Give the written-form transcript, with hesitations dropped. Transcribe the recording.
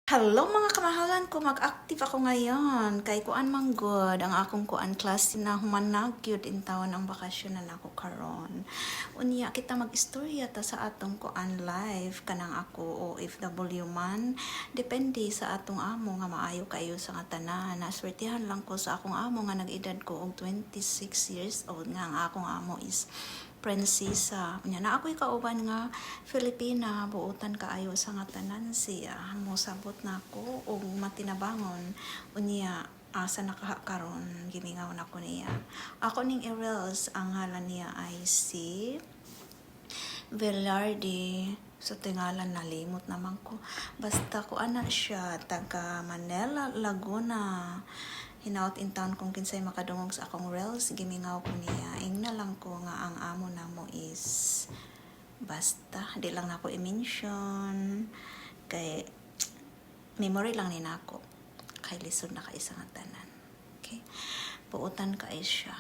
Hello mga kamahalan ko, mag-active ako ngayon. Kay kuan man good ang akong kuan class na humanag gyud in taon ang bakasyon na nako karon. Unya kita mag-istorya ta sa atong kuan live kanang ako OFW man. Depende sa atong amo nga maayo kayo sa nga tanan. Naswertihan lang ko sa akong amo nga nag-edad ko og 26 years old nga ang akong amo is prinsesa. Unya na ako'y kauban nga Filipina, buutan kaayo sa nga tanan siya. Mosabot na ako og matinabangon. Unya asa nakakaron gimingaw na ko niya. Ako ning Erels, ang ngalan niya ay si Velarde. Sa tingalan nalimot naman ko. Basta ko ana siya, taga Manila, Laguna. Hinaut in town kung kinsay makadungog sa akong reels, gimingaw ko niya. Ing na lang ko nga ang amo na mo is basta, di lang na ako i-mention. Kay memory lang ni nako. Kay lisod na ka isang tanan. Okay? Buutan ka siya.